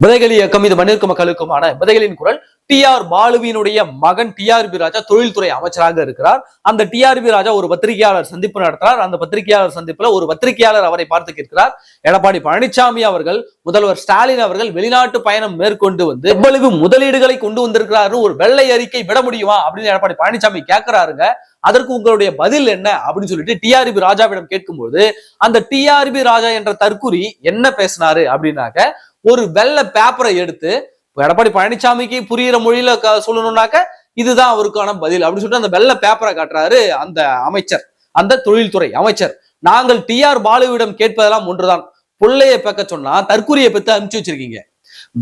விதைகள் இயக்கம் இது மண்ணிற்கும் மக்களுக்குமான விதைகளின் குரல். டி.ஆர். பாலுவினுடைய மகன் டி.ஆர்.பி. ராஜா தொழில்துறை அமைச்சராக இருக்கிறார். அந்த டி.ஆர்.பி. ராஜா ஒரு பத்திரிகையாளர் சந்திப்பு நடத்துறார். அந்த பத்திரிகையாளர் சந்திப்புல ஒரு பத்திரிகையாளர் அவரை பார்த்து கேட்கிறார், எடப்பாடி பழனிசாமி அவர்கள், முதல்வர் ஸ்டாலின் அவர்கள் வெளிநாட்டு பயணம் மேற்கொண்டு வந்து எவ்வளவு முதலீடுகளை கொண்டு வந்திருக்கிறாரு, ஒரு வெள்ளை அறிக்கை விட முடியுமா அப்படின்னு எடப்பாடி பழனிசாமி கேட்கிறாருங்க. அதற்கு உங்களுடைய பதில் என்ன அப்படின்னு சொல்லிட்டு டி.ஆர்.பி. ராஜாவிடம் கேட்கும்போது, அந்த டி.ஆர்.பி. ராஜா என்ற தற்குறி என்ன பேசினாரு அப்படின்னாக்க, ஒரு வெள்ளை பேப்பரை எடுத்து எடப்பாடி பழனிசாமிக்கு புரியுற மொழியில சொல்லணும்னாக்க இதுதான் அவருக்கான பதில் அப்படின்னு சொல்லிட்டு அந்த வெள்ளை பேப்பரை காட்டுறாரு அந்த அமைச்சர், அந்த தொழில்துறை அமைச்சர். நாங்கள் டி.ஆர். பாலுவிடம் கேட்பதெல்லாம் ஒன்றுதான், புள்ளைய பெக்க சொன்னா தற்குறியை பெற்று அனுப்பிச்சு வச்சிருக்கீங்க.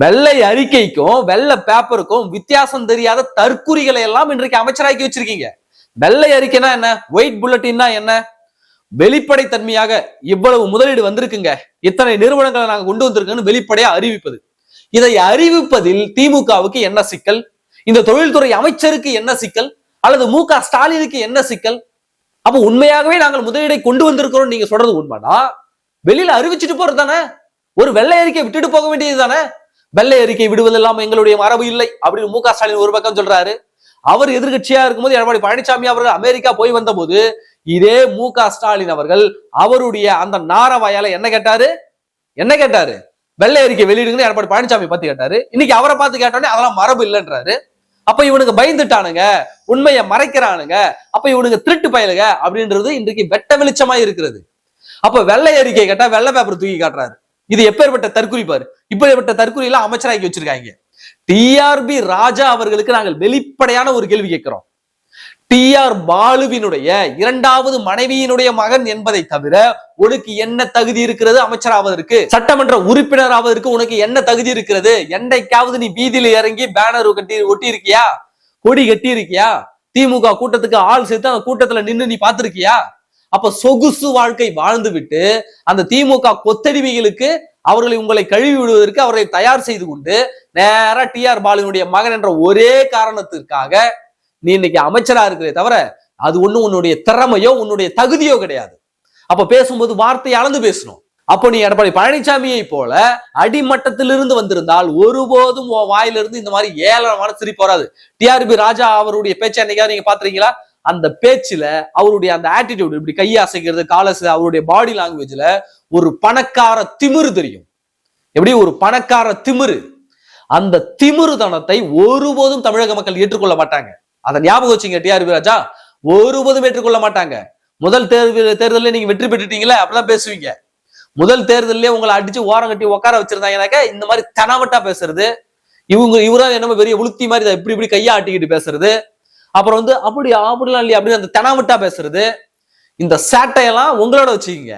வெள்ளை அறிக்கைக்கும் வெள்ளை பேப்பருக்கும் வித்தியாசம் தெரியாத தற்குறிகளை எல்லாம் இன்றைக்கு அமைச்சராக்கி வச்சிருக்கீங்க. வெள்ளை அறிக்கைனா என்ன, ஒயிட் புல்லட்டின்னா என்ன, வெளிப்படைத்தன்மையாக இவ்வளவு முதலீடு வந்திருக்குங்க, இத்தனை நிறுவனங்களை நாங்க கொண்டு வந்திருக்கோம்னு வெளிப்படையா அறிவிப்பது. இதை அறிவிப்பதில் திமுகவுக்கு என்ன சிக்கல், இந்த தொழில்துறை அமைச்சருக்கு என்ன சிக்கல், அல்லது மு.க. ஸ்டாலினுக்கு என்ன சிக்கல்? அப்ப உண்மையாகவே நாங்கள் முதலீடை கொண்டு வந்திருக்கிறோம் நீங்க சொல்றது உண்மைனா வெளியில அறிவிச்சுட்டு போறது தானே, ஒரு வெள்ளை அறிக்கை விட்டுட்டு போக வேண்டியது தானே. வெள்ளை அறிக்கை விடுவதெல்லாம் எங்களுடைய மரபு இல்லை அப்படின்னு மு.க. ஸ்டாலின் ஒரு பக்கம் சொல்றாரு. அவர் எதிர்கட்சியா இருக்கும்போது எடப்பாடி பழனிசாமி அவர்கள் அமெரிக்கா போய் வந்த போது இதே மு.க. ஸ்டாலின் அவர்கள் அவருடைய அந்த நாரவாயால என்ன கேட்டாரு, வெள்ளை அறிக்கை வெளியிடுங்க எடப்பாடி பழனிசாமி பார்த்து கேட்டாரு. இன்னைக்கு அவரை பார்த்து கேட்டோன்னே அதெல்லாம் மரபு இல்லைன்றாரு. அப்ப இவனுக்கு பயந்துட்டானுங்க, உண்மையை மறைக்கிறானுங்க, அப்ப இவனுக்கு திருட்டு பயலுங்க அப்படின்றது இன்றைக்கு வெட்ட வெளிச்சமா இருக்கிறது. அப்ப வெள்ளை அறிக்கை கேட்டா வெள்ளை பேப்பர் தூக்கி காட்டுறாரு. இது எப்பேற்பட்ட தற்குறி பாரு. இப்பேற்பட்ட தற்குறி எல்லாம் அமைச்சராக்கி வச்சிருக்காங்க. டி.ஆர்.பி. ராஜா அவர்களுக்கு நாங்கள் வெளிப்படையான ஒரு கேள்வி கேட்கிறோம். டி.ஆர். பாலுவினுடைய இரண்டாவது மனைவியினுடைய மகன் என்பதை தவிர உனக்கு என்ன தகுதி இருக்கிறது அமைச்சராவதற்கு, சட்டமன்ற உறுப்பினர் ஆவதற்கு உனக்கு என்ன தகுதி இருக்கிறது? என்னைக்காவது நீ வீதியில இறங்கி பேனர் ஒட்டி இருக்கியா, கொடி கட்டி இருக்கியா, திமுக கூட்டத்துக்கு ஆள் சேர்த்து அந்த கூட்டத்துல நின்று நீ பார்த்திருக்கியா? அப்ப சொகுசு வாழ்க்கை வாழ்ந்து விட்டு அந்த திமுக கொத்தடிமைகளுக்கு அவர்களை உங்களை கழுவி விடுவதற்கு அவர்களை தயார் செய்து கொண்டு நேரா டி.ஆர். பாலுவினுடைய மகன் என்ற ஒரே காரணத்திற்காக நீ இன்னைக்கு அமைச்சரா இருக்கிறே தவிர அது ஒண்ணு உன்னுடைய திறமையோ உன்னுடைய தகுதியோ கிடையாது. அப்ப பேசும்போது வார்த்தை அளந்து பேசணும். அப்போ நீ எடப்பாடி பழனிசாமியை போல அடிமட்டத்திலிருந்து வந்திருந்தால் ஒருபோதும் வாயிலிருந்து இந்த மாதிரி ஏளனமான சிரிப்பு வராது. டி.ஆர்.பி. ராஜா அவருடைய பேச்சை என்னைக்காவது நீங்க பாத்துறீங்களா? அந்த பேச்சுல அவருடைய அந்த ஆட்டிடியூட், இப்படி கையை அசைக்கிறது, காலசு, அவருடைய பாடி லாங்குவேஜ்ல ஒரு பணக்கார திமிரு தெரியும். எப்படி ஒரு பணக்கார திமிரு. அந்த திமிருதனத்தை ஒருபோதும் தமிழக மக்கள் ஏற்றுக்கொள்ள மாட்டாங்க. அதை ஞாபகம் வச்சுங்க. டி.ஆர்.பி. ராஜா ஒருபோதும் ஏற்றுக்கொள்ள மாட்டாங்க. முதல் தேர்தலில் நீங்க வெற்றி பெற்றுட்டீங்களே அப்படிதான் பேசுவீங்க. முதல் தேர்தலே உங்களை அடிச்சு ஓரம் கட்டி உட்கார வச்சிருந்தாங்கனாக்க இந்த மாதிரி தனவட்டா பேசுறது, இவரா என்ன பெரிய உளுத்தி மாதிரி இப்படி கையா ஆட்டிக்கிட்டு பேசுறது, அப்புறம் அப்படிலாம் இல்லையா அப்படின்னு அந்த தெனாவட்டா பேசுறது, இந்த சேட்டையெல்லாம் உங்களோட வச்சுக்கீங்க.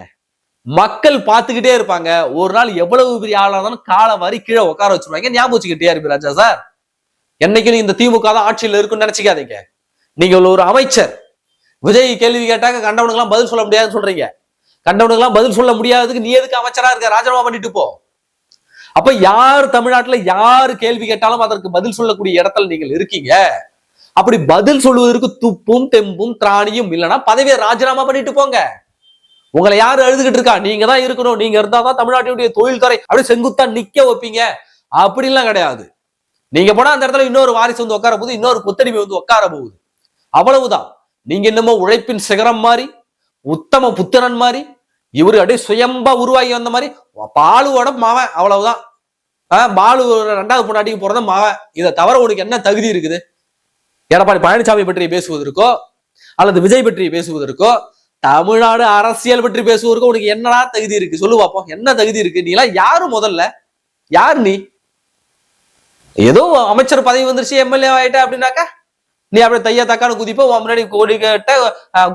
மக்கள் பார்த்துக்கிட்டே இருப்பாங்க. ஒரு நாள் எவ்வளவு பெரிய ஆளா இருந்தாலும் காலை வாரி கீழே உட்கார வச்சிருவாங்க. ஞாபகம் வச்சுக்க டி.ஆர்.பி. ராஜா சார், என்னைக்கு இந்த திமுக தான் ஆட்சியில் இருக்குன்னு நினைச்சுக்காதீங்க. நீங்க ஒரு அமைச்சர். விஜய் கேள்வி கேட்டாக்க கண்டவனுக்கு எல்லாம் பதில் சொல்ல முடியாதுன்னு சொல்றீங்க. கண்டவனுக்கு எல்லாம் பதில் சொல்ல முடியாததுக்கு நீ எதுக்கு அமைச்சரா இருக்க, ராஜினாமா பண்ணிட்டு போ. அப்ப யார் தமிழ்நாட்டுல யாரு கேள்வி கேட்டாலும் அதற்கு பதில் சொல்லக்கூடிய இடத்துல நீங்கள் இருக்கீங்க. அப்படி பதில் சொல்லுவதற்கு துப்பும் தெம்பும் திராணியும் இல்லைன்னா பதவியை ராஜினாமா பண்ணிட்டு போங்க. உங்களை யாரு அழுதுகிட்டு இருக்கா? நீங்க தான் இருக்கணும், நீங்க இருந்தாதான் தமிழ்நாட்டினுடைய தொழில்துறை அப்படி செங்குத்தா நிக்க வைப்பீங்க அப்படின்லாம் கிடையாது. நீங்க போனா அந்த இடத்துல இன்னொரு வாரிசு வந்து உட்கார போகுது, இன்னொரு கொத்தடிமை வந்து உட்கார போகுது, அவ்வளவுதான். நீங்க என்னமோ உழைப்பின் சிகரம் மாதிரி, உத்தம புத்திரன் மாதிரி, இவரு அப்படியே சுயம்பா உருவாகி வந்த மாதிரி பாலுவோட மாவன், அவ்வளவுதான். பாலு ரெண்டாவது பொண்டாட்டிக்கு போறத மாவன். இதை தவிர உனக்கு என்ன தகுதி இருக்குது? எடப்பாடி பழனிசாமி பற்றி பேசுவதற்கோ அல்லது விஜய் பற்றி பேசுவதற்கோ தமிழ்நாடு அரசியல் பற்றி பேசுவதற்கோ உனக்கு என்னடா தகுதி இருக்கு சொல்லு பாப்போம். என்ன தகுதி இருக்கு? நீ எல்லாம் யாரு? முதல்ல யார் நீ? ஏதோ அமைச்சர் பதவி வந்துருச்சு, எம்எல்ஏ ஆயிட்ட அப்படின்னாக்கா நீ அப்படியே தையா தக்கான்னு குதிப்போ, முன்னாடி கோடி கேட்ட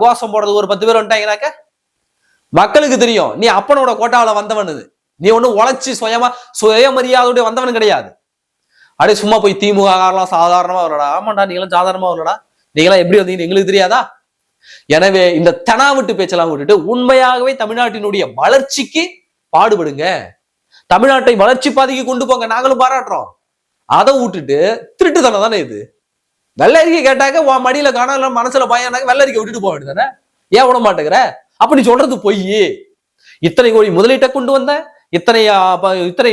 கோஷம் போடுறது ஒரு 10 பேர் வந்துட்டாங்கனாக்க மக்களுக்கு தெரியும் நீ அப்பனோட கோட்டாவில வந்தவனு. நீ ஒன்னும் உழைச்சி சுயமரியாதையோட வந்தவன் கிடையாது. அப்படியே சும்மா போய் திமுக காரெல்லாம் சாதாரணமா வரலடா. ஆமாண்டா, நீங்களும் சாதாரணமா வரலடா, நீங்களாம் எப்படி வந்தீங்கன்னு எங்களுக்கு தெரியாதா? எனவே இந்த தெனாவிட்டு பேச்செல்லாம் விட்டுட்டு உண்மையாகவே தமிழ்நாட்டினுடைய வளர்ச்சிக்கு பாடுபடுங்க. தமிழ்நாட்டை வளர்ச்சி பாதைக்கு கொண்டு போங்க, நாங்களும் பாராட்டுறோம். அதை விட்டுட்டு திருட்டுத்தனம் தானே இது. வெள்ளரிக்கை கேட்டாக்க மடியில காண மனசுல பயம், வெள்ளரிக்கை விட்டுட்டு போக வேண்டியதானே. ஏன் விட மாட்டேங்கிற? அப்படி சொல்றது பொய். இத்தனை கோடி முதலீட்டை கொண்டு வந்த, இத்தனை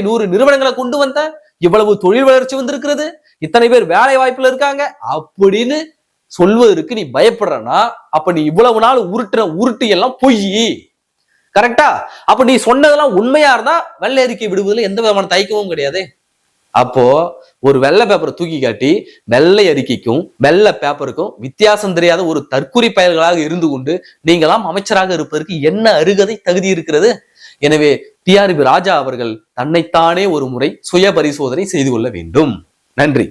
100 நிறுவனங்களை கொண்டு வந்த, இவ்வளவு தொழில் வளர்ச்சி வந்திருக்கிறது, இத்தனை பேர் வேலை வாய்ப்புல இருக்காங்க அப்படின்னு சொல்வதற்கு நீ பயப்படுறனா, அப்ப நீ இவ்வளவு நாள் உருட்டு எல்லாம் பொய். கரெக்டா? அப்ப நீ சொன்னதெல்லாம் உண்மையா இருந்தா வெள்ளை அறிக்கை விடுவதில் எந்த விதமான தயக்கமும் கிடையாது. அப்போ ஒரு வெள்ளை பேப்பரை தூக்கி காட்டி வெள்ளை அறிக்கைக்கும் வெள்ளை பேப்பருக்கும் வித்தியாசம் தெரியாத ஒரு தற்குறி பயல்களாக இருந்து கொண்டு நீங்களாம் அமைச்சராக இருப்பதற்கு என்ன அருகதை தகுதி இருக்கிறது? எனவே டிஆர்பி ராஜா அவர்கள் தன்னைத்தானே ஒரு முறை சுய பரிசோதனை செய்து கொள்ள வேண்டும். நன்றி.